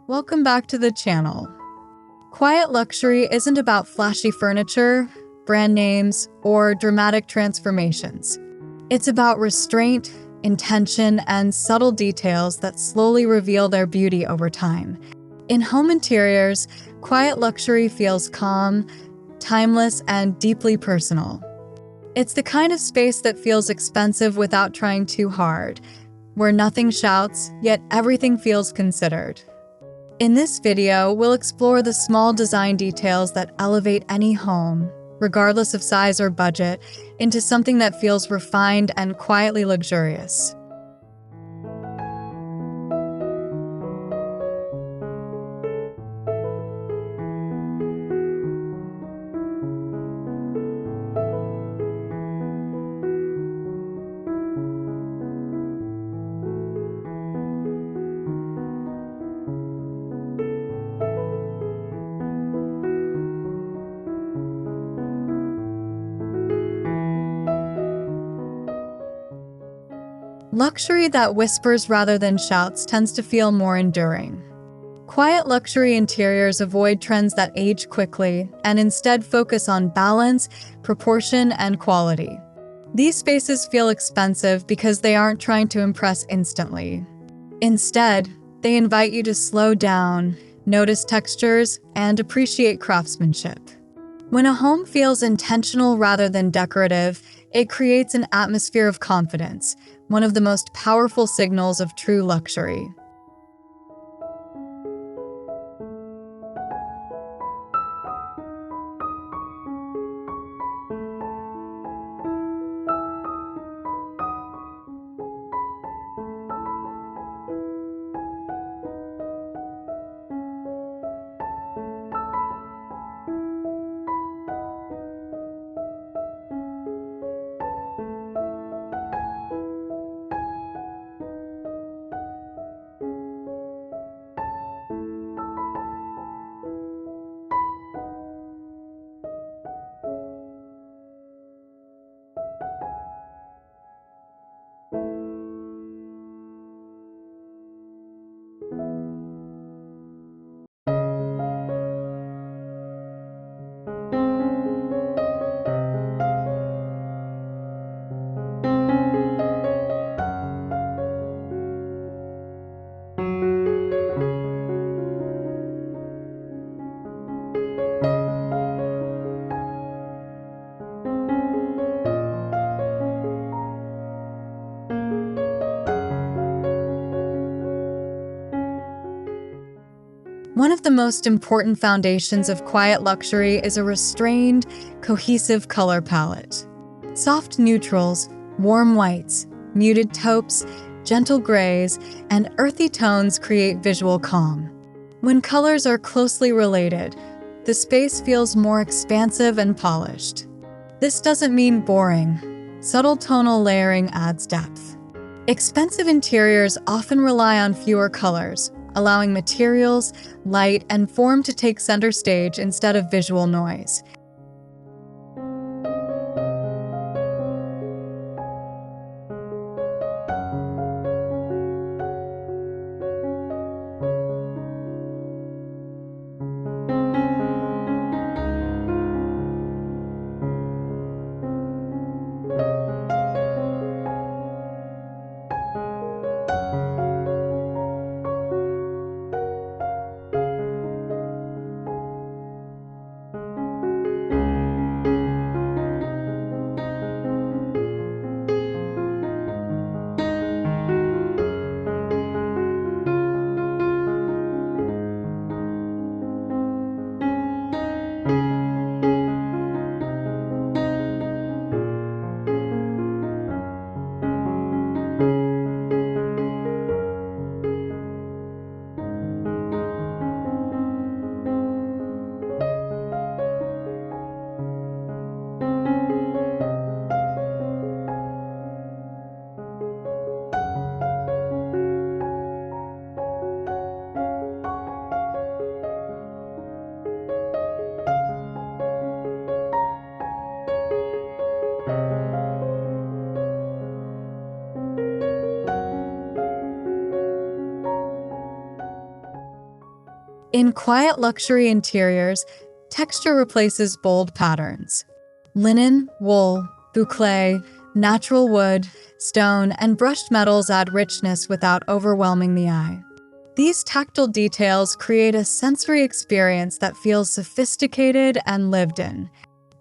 welcome back to the channel. Quiet luxury isn't about flashy furniture, brand names, or dramatic transformations. It's about restraint, intention, and subtle details that slowly reveal their beauty over time. In home interiors, quiet luxury feels calm, timeless, and deeply personal. It's the kind of space that feels expensive without trying too hard, where nothing shouts, yet everything feels considered. In this video, we'll explore the small design details that elevate any home, regardless of size or budget, into something that feels refined and quietly luxurious. Luxury that whispers rather than shouts tends to feel more enduring. Quiet luxury interiors avoid trends that age quickly and instead focus on balance, proportion, and quality. These spaces feel expensive because they aren't trying to impress instantly. Instead, they invite you to slow down, notice textures, and appreciate craftsmanship. When a home feels intentional rather than decorative, it creates an atmosphere of confidence, one of the most powerful signals of true luxury. One of the most important foundations of quiet luxury is a restrained, cohesive color palette. Soft neutrals, warm whites, muted taupes, gentle grays, and earthy tones create visual calm. When colors are closely related, the space feels more expansive and polished. This doesn't mean boring. Subtle tonal layering adds depth. Expensive interiors often rely on fewer colors, allowing materials, light, and form to take center stage instead of visual noise. In quiet luxury interiors, texture replaces bold patterns. Linen, wool, boucle, natural wood, stone, and brushed metals add richness without overwhelming the eye. These tactile details create a sensory experience that feels sophisticated and lived in.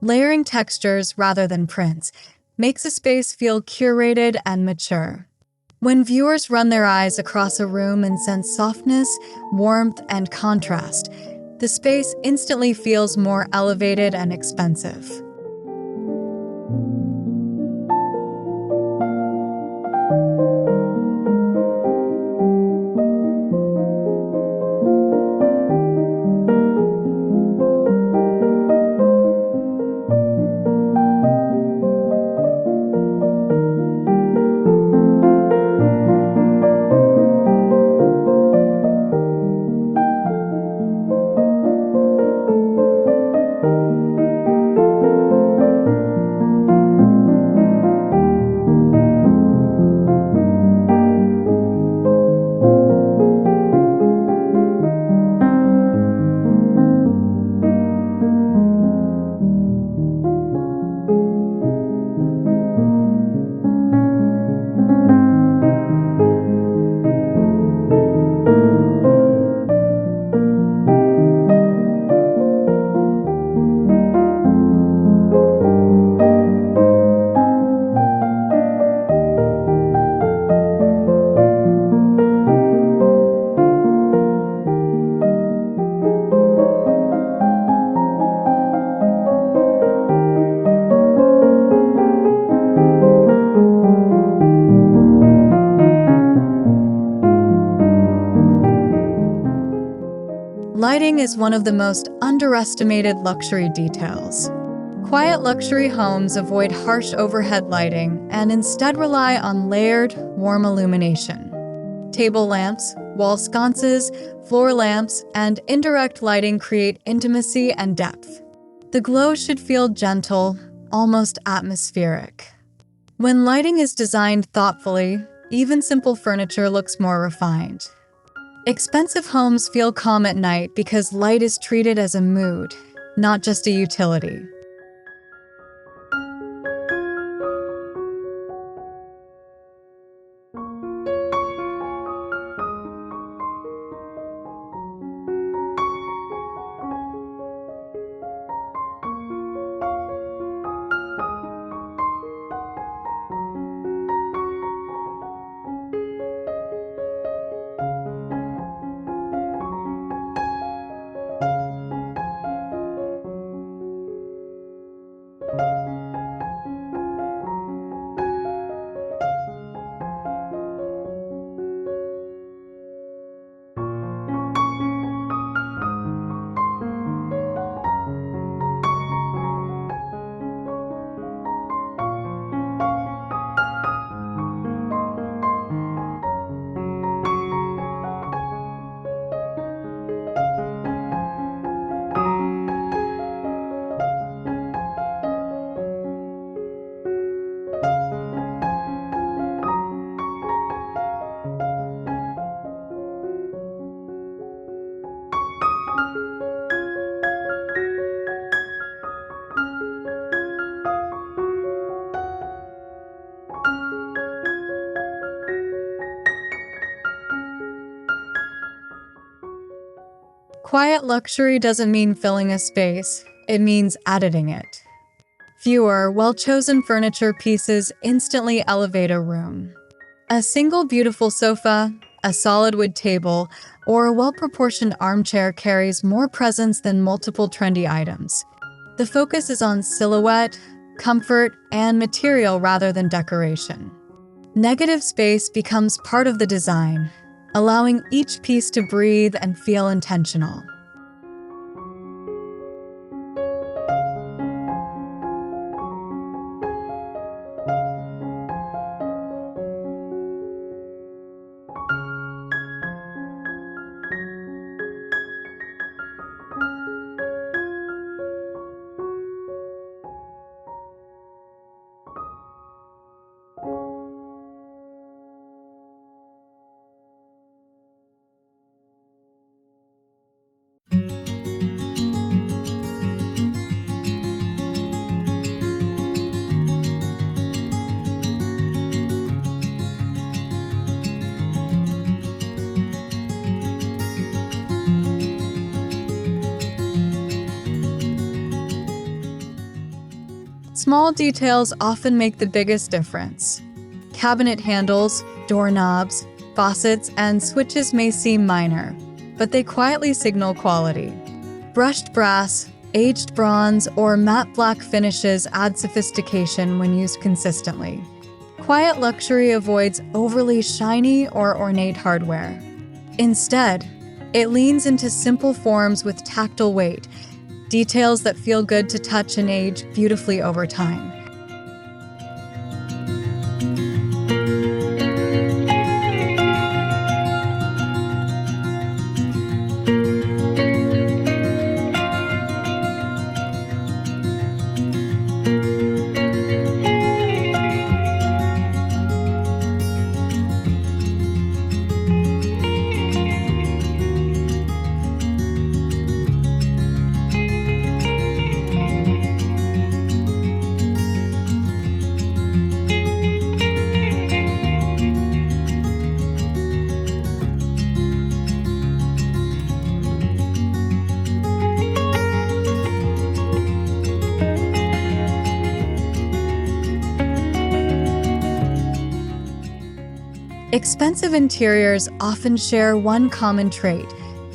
Layering textures rather than prints makes a space feel curated and mature. When viewers run their eyes across a room and sense softness, warmth, and contrast, the space instantly feels more elevated and expensive. Lighting is one of the most underestimated luxury details. Quiet luxury homes avoid harsh overhead lighting and instead rely on layered, warm illumination. Table lamps, wall sconces, floor lamps, and indirect lighting create intimacy and depth. The glow should feel gentle, almost atmospheric. When lighting is designed thoughtfully, even simple furniture looks more refined. Expensive homes feel calm at night because light is treated as a mood, not just a utility. Quiet luxury doesn't mean filling a space, it means editing it. Fewer, well-chosen furniture pieces instantly elevate a room. A single beautiful sofa, a solid wood table, or a well-proportioned armchair carries more presence than multiple trendy items. The focus is on silhouette, comfort, and material rather than decoration. Negative space becomes part of the design, allowing each piece to breathe and feel intentional. Small details often make the biggest difference. Cabinet handles, doorknobs, faucets, and switches may seem minor, but they quietly signal quality. Brushed brass, aged bronze, or matte black finishes add sophistication when used consistently. Quiet luxury avoids overly shiny or ornate hardware. Instead, it leans into simple forms with tactile weight, details that feel good to touch and age beautifully over time. Expensive interiors often share one common trait: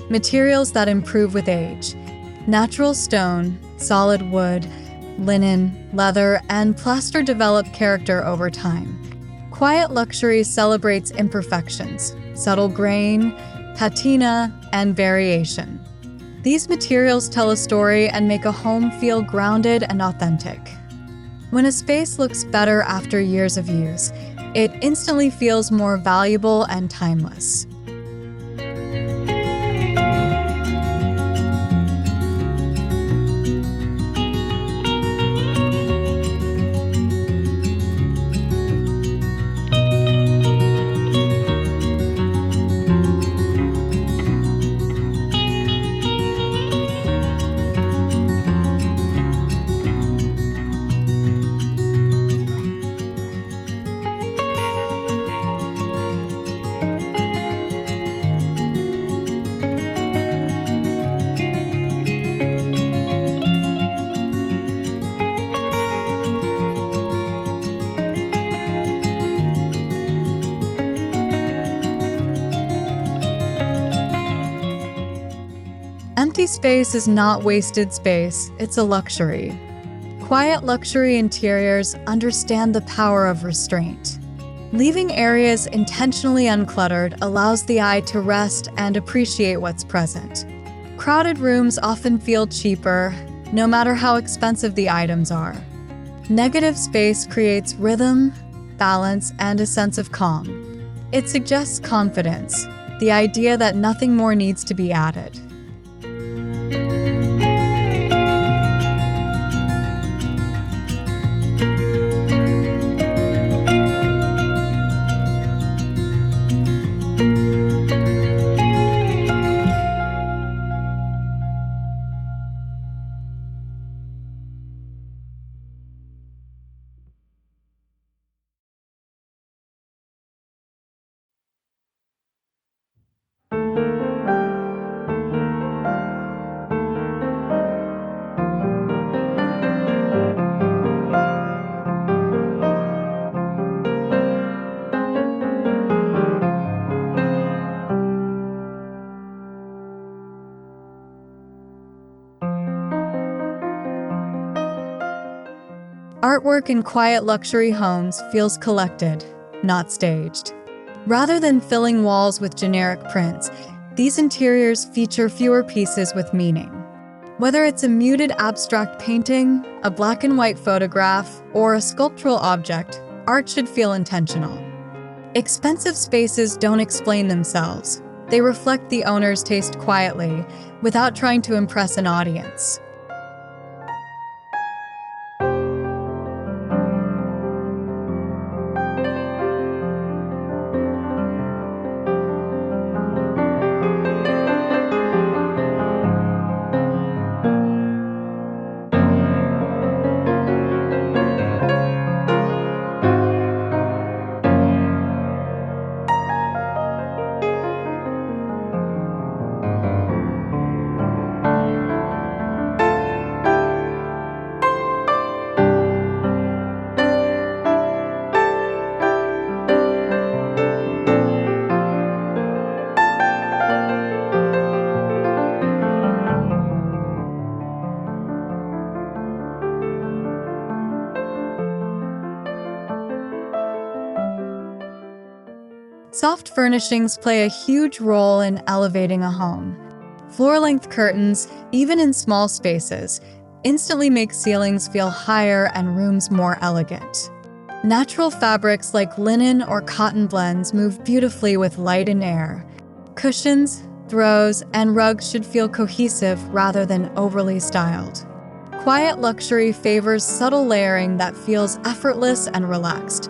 materials that improve with age. Natural stone, solid wood, linen, leather, and plaster develop character over time. Quiet luxury celebrates imperfections, subtle grain, patina, and variation. These materials tell a story and make a home feel grounded and authentic. When a space looks better after years of use, it instantly feels more valuable and timeless. Empty space is not wasted space, it's a luxury. Quiet luxury interiors understand the power of restraint. Leaving areas intentionally uncluttered allows the eye to rest and appreciate what's present. Crowded rooms often feel cheaper, no matter how expensive the items are. Negative space creates rhythm, balance, and a sense of calm. It suggests confidence, the idea that nothing more needs to be added. Artwork in quiet luxury homes feels collected, not staged. Rather than filling walls with generic prints, these interiors feature fewer pieces with meaning. Whether it's a muted abstract painting, a black and white photograph, or a sculptural object, art should feel intentional. Expensive spaces don't explain themselves. They reflect the owner's taste quietly, without trying to impress an audience. Soft furnishings play a huge role in elevating a home. Floor-length curtains, even in small spaces, instantly make ceilings feel higher and rooms more elegant. Natural fabrics like linen or cotton blends move beautifully with light and air. Cushions, throws, and rugs should feel cohesive rather than overly styled. Quiet luxury favors subtle layering that feels effortless and relaxed.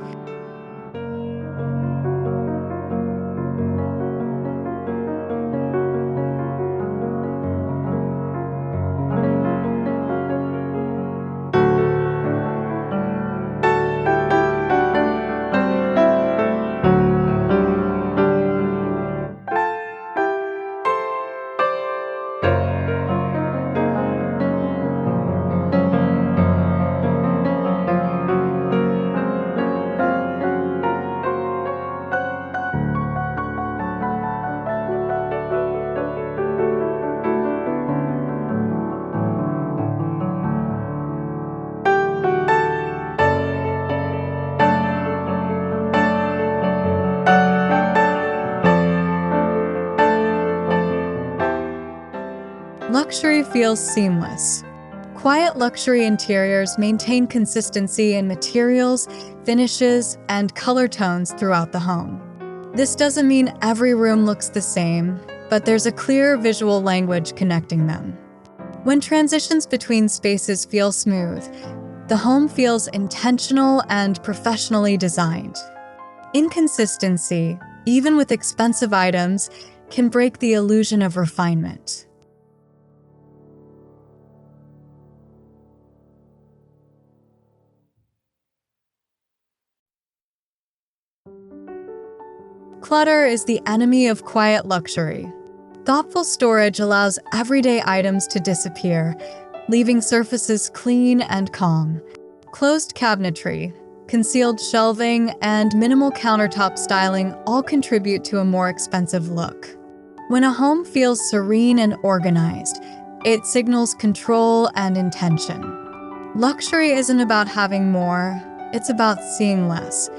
Luxury feels seamless. Quiet luxury interiors maintain consistency in materials, finishes, and color tones throughout the home. This doesn't mean every room looks the same, but there's a clear visual language connecting them. When transitions between spaces feel smooth, the home feels intentional and professionally designed. Inconsistency, even with expensive items, can break the illusion of refinement. Clutter is the enemy of quiet luxury. Thoughtful storage allows everyday items to disappear, leaving surfaces clean and calm. Closed cabinetry, concealed shelving, and minimal countertop styling all contribute to a more expensive look. When a home feels serene and organized, it signals control and intention. Luxury isn't about having more, it's about seeing less.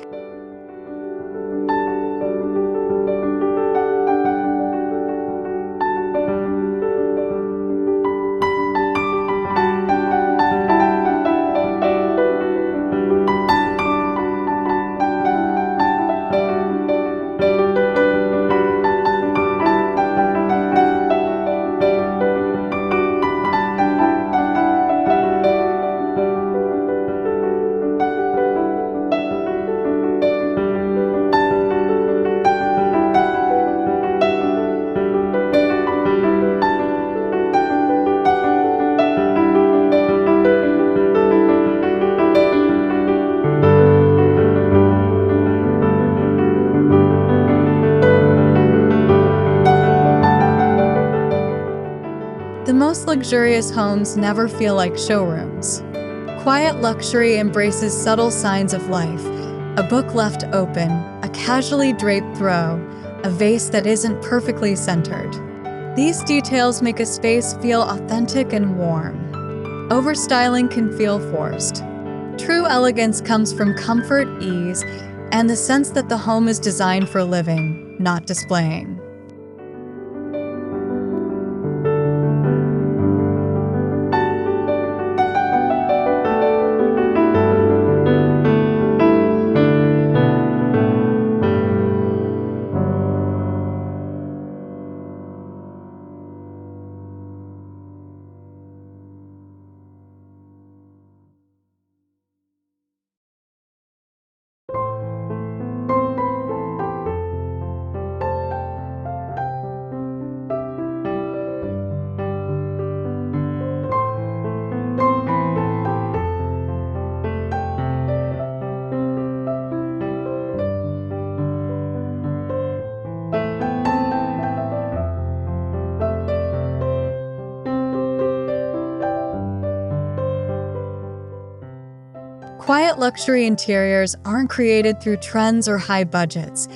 The most luxurious homes never feel like showrooms. Quiet luxury embraces subtle signs of life: a book left open, a casually draped throw, a vase that isn't perfectly centered. These details make a space feel authentic and warm. Overstyling can feel forced. True elegance comes from comfort, ease, and the sense that the home is designed for living, not displaying. Quiet luxury interiors aren't created through trends or high budgets.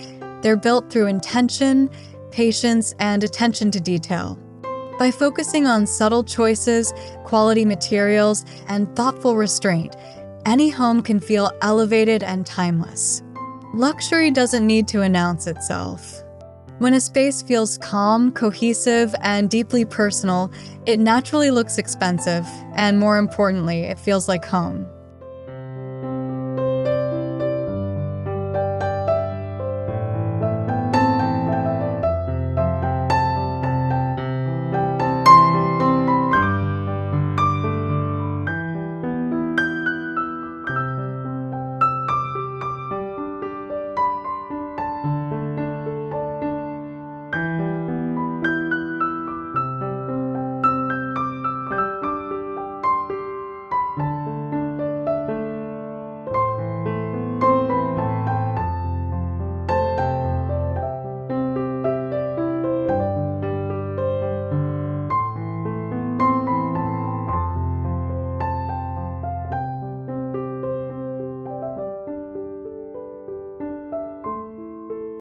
They're built through intention, patience, and attention to detail. By focusing on subtle choices, quality materials, and thoughtful restraint, any home can feel elevated and timeless. Luxury doesn't need to announce itself. When a space feels calm, cohesive, and deeply personal, it naturally looks expensive, and more importantly, it feels like home.